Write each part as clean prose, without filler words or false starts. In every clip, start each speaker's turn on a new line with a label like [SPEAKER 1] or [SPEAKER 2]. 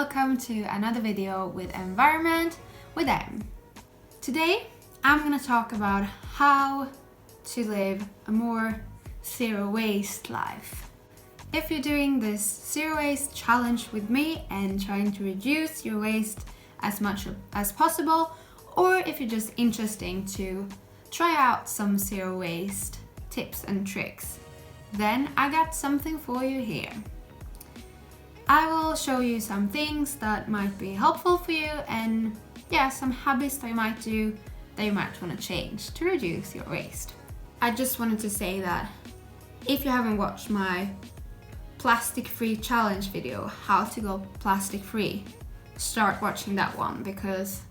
[SPEAKER 1] welcome to another video with Environment with Em. Today I'm going to talk about how to live a more zero waste life. If you're doing this zero waste challenge with me and trying to reduce your waste as much as possible, or if you're just interested to try out some zero waste tips and tricks, then I got something for you here. I will show you some things that might be helpful for you and some habits that you might do that you might want to change to reduce your waste. I just wanted to say that if you haven't watched my plastic free challenge video, how to go plastic free, start watching that one, because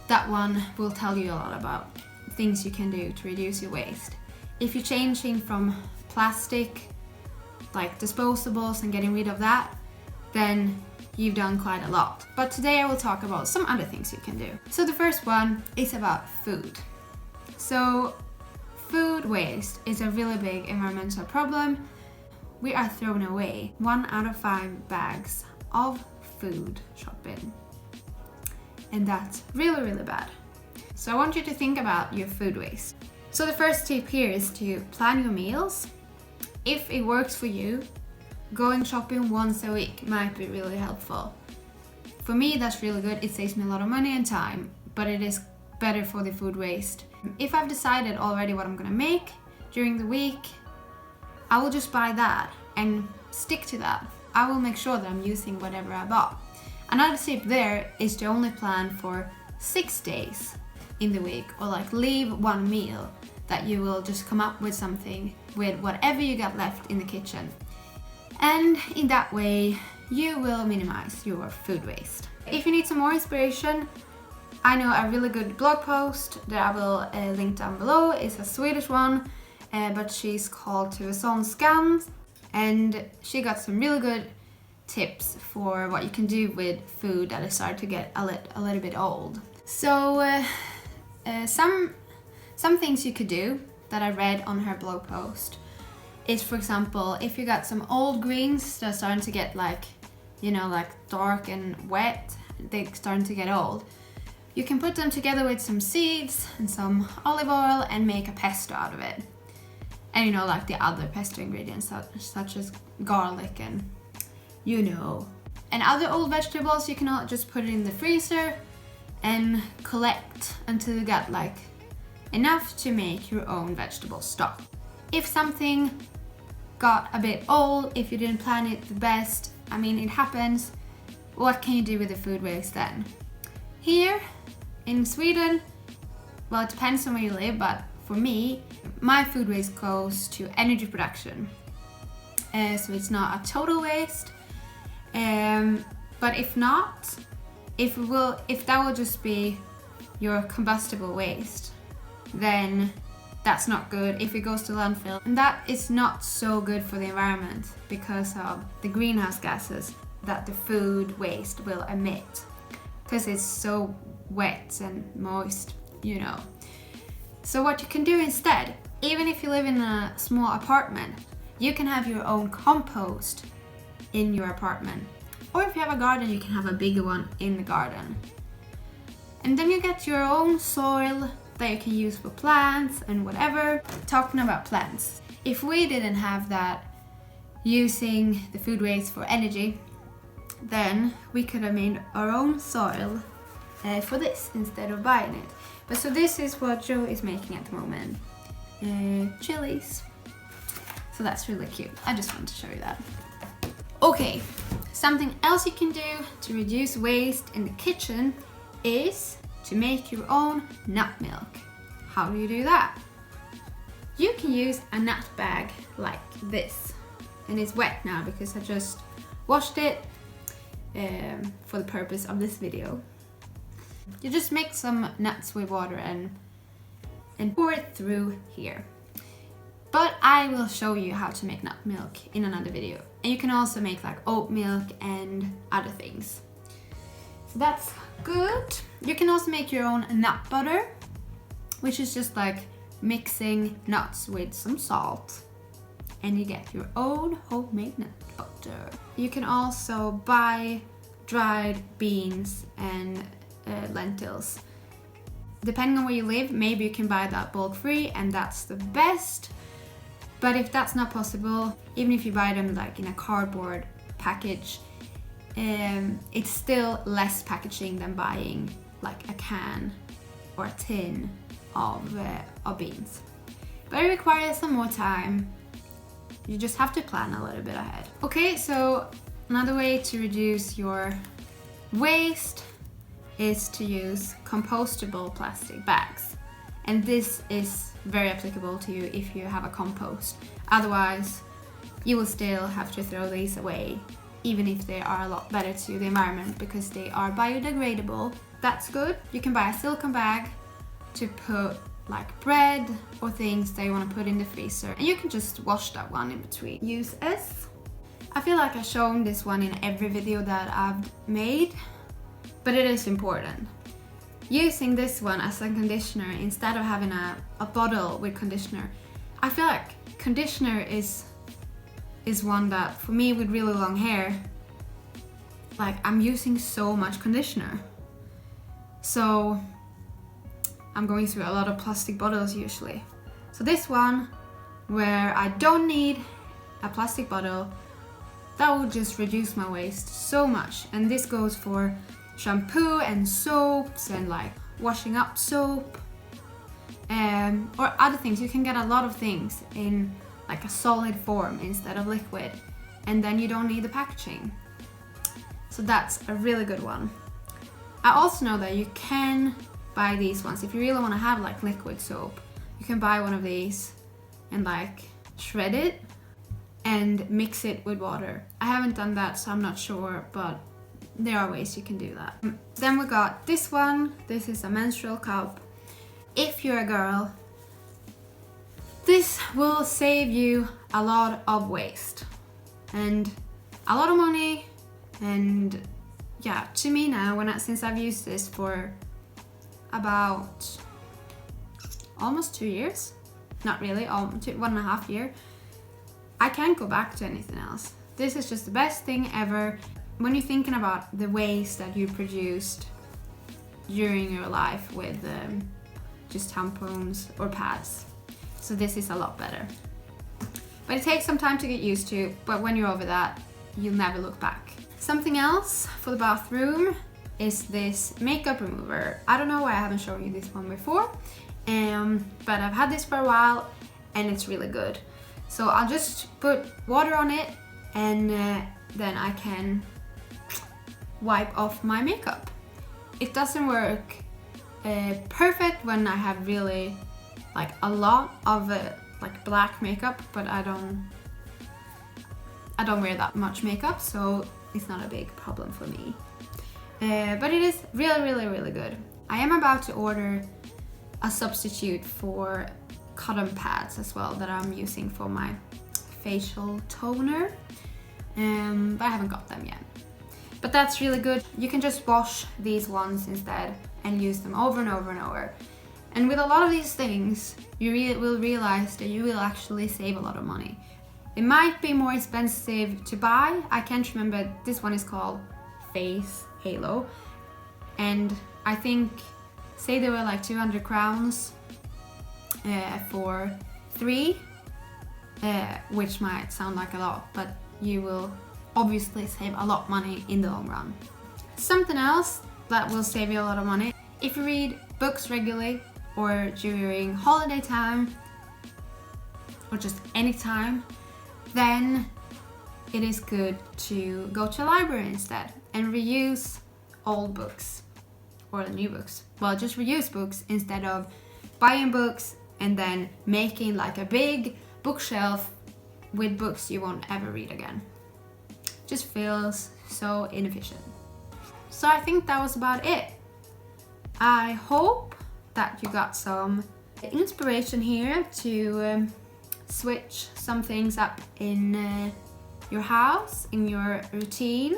[SPEAKER 1] that one will tell you a lot about things you can do to reduce your waste. If you're changing from plastic, like disposables, and getting rid of that, then you've done quite a lot. But today I will talk about some other things you can do. So the first one is about food. So food waste is a really big environmental problem. We are throwing away 1 out of 5 bags of food shopping. And that's really, really bad. So I want you to think about your food waste. So the first tip here is to plan your meals. If it works for you, going shopping once a week might be really helpful. For me, that's really good. It saves me a lot of money and time, but it is better for the food waste. If I've decided already what I'm gonna make during the week, I will just buy that and stick to that. I will make sure that I'm using whatever I bought. Another tip there is to only plan for 6 days in the week, or like leave one meal that you will just come up with something with whatever you got left in the kitchen. And in that way, you will minimize your food waste. If you need some more inspiration, I know a really good blog post that I will link down below. It's a Swedish one, but she's called Tuveson Scans, and she got some really good tips for what you can do with food that is starting to get a little bit old. So some things you could do that I read on her blog post is, for example, if you got some old greens that are starting to get like dark and wet, they're starting to get old, you can put them together with some seeds and some olive oil and make a pesto out of it. And like the other pesto ingredients such as garlic and and other old vegetables, you can just put it in the freezer and collect until you got like enough to make your own vegetable stock. If something got a bit old, if you didn't plan it the best, it happens, what can you do with the food waste then? Here in Sweden, well, it depends on where you live, but for me, my food waste goes to energy production. So it's not a total waste, but if not, if that will just be your combustible waste, then that's not good if it goes to landfill. And that is not so good for the environment because of the greenhouse gases that the food waste will emit, because it's so wet and moist, So what you can do instead, even if you live in a small apartment, you can have your own compost in your apartment. Or if you have a garden, you can have a bigger one in the garden. And then you get your own soil that you can use for plants and whatever. Talking about plants, if we didn't have that using the food waste for energy, then we could have made our own soil for this instead of buying it. But so this is what Joe is making at the moment, chilies. So that's really cute. I just wanted to show you that. Okay, something else you can do to reduce waste in the kitchen is to make your own nut milk. How do you do that? You can use a nut bag like this, and it's wet now because I just washed it for the purpose of this video. You just mix some nuts with water and pour it through here. But I will show you how to make nut milk in another video. And you can also make like oat milk and other things. So that's good. You can also make your own nut butter, which is just like mixing nuts with some salt, and you get your own homemade nut butter. You can also buy dried beans and lentils. Depending on where you live, maybe you can buy that bulk free, and that's the best. But if that's not possible, even if you buy them like in a cardboard package, it's still less packaging than buying like a can or a tin of beans. But it requires some more time. You just have to plan a little bit ahead. Okay, so another way to reduce your waste is to use compostable plastic bags. And this is very applicable to you if you have a compost. Otherwise, you will still have to throw these away, even if they are a lot better to the environment because they are biodegradable. That's good. You can buy a silicone bag to put like bread or things that you want to put in the freezer, and you can just wash that one in between uses. I feel like I've shown this one in every video that I've made, but it is important. Using this one as a conditioner instead of having a bottle with conditioner. I feel like conditioner is one that, for me with really long hair, like I'm using so much conditioner. So I'm going through a lot of plastic bottles usually. So this one, where I don't need a plastic bottle, that will just reduce my waste so much. And this goes for shampoo and soaps and like washing up soap or other things. You can get a lot of things in like a solid form instead of liquid, and then you don't need the packaging. So that's a really good one. I also know that you can buy these ones if you really want to have like liquid soap. You can buy one of these and like shred it and mix it with water. I haven't done that, so I'm not sure, but there are ways you can do that. Then we got this one. This is a menstrual cup. If you're a girl, this will save you a lot of waste and a lot of money. And yeah, to me now, since I've used this for about almost 2 years, not really, 1.5 years, I can't go back to anything else. This is just the best thing ever. When you're thinking about the waste that you produced during your life with just tampons or pads, so this is a lot better. But it takes some time to get used to, but when you're over that, you'll never look back. Something else for the bathroom is this makeup remover. I don't know why I haven't shown you this one before, but I've had this for a while and it's really good. So I'll just put water on it and then I can wipe off my makeup. It doesn't work perfect when I have really like a lot of like black makeup, but I don't wear that much makeup, so it's not a big problem for me. But it is really good. I am about to order a substitute for cotton pads as well that I'm using for my facial toner, but I haven't got them yet. But that's really good. You can just wash these ones instead and use them over and over and over. And with a lot of these things, you will realize that you will actually save a lot of money. It might be more expensive to buy. I can't remember. This one is called Face Halo. And I think, say they were like 200 crowns for 3, which might sound like a lot, but you will obviously save a lot of money in the long run. Something else that will save you a lot of money, if you read books regularly or during holiday time or just any time, then it is good to go to a library instead and reuse old books or new books. Well, just reuse books instead of buying books and then making like a big bookshelf with books you won't ever read again. Just feels so inefficient. So I think that was about it. I hope that you got some inspiration here to switch some things up in your house, in your routine.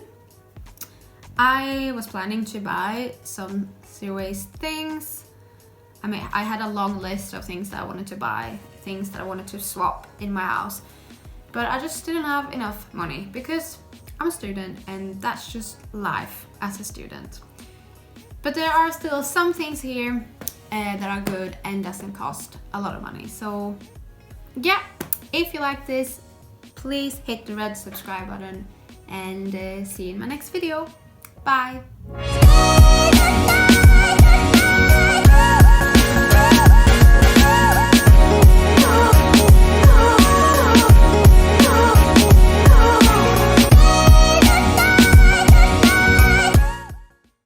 [SPEAKER 1] I was planning to buy some zero waste things. I mean, I had a long list of things that I wanted to buy, things that I wanted to swap in my house, but I just didn't have enough money because I'm a student and that's just life as a student. But there are still some things here that are good and doesn't cost a lot of money. So yeah, if you like this, please hit the red subscribe button and see you in my next video. Bye!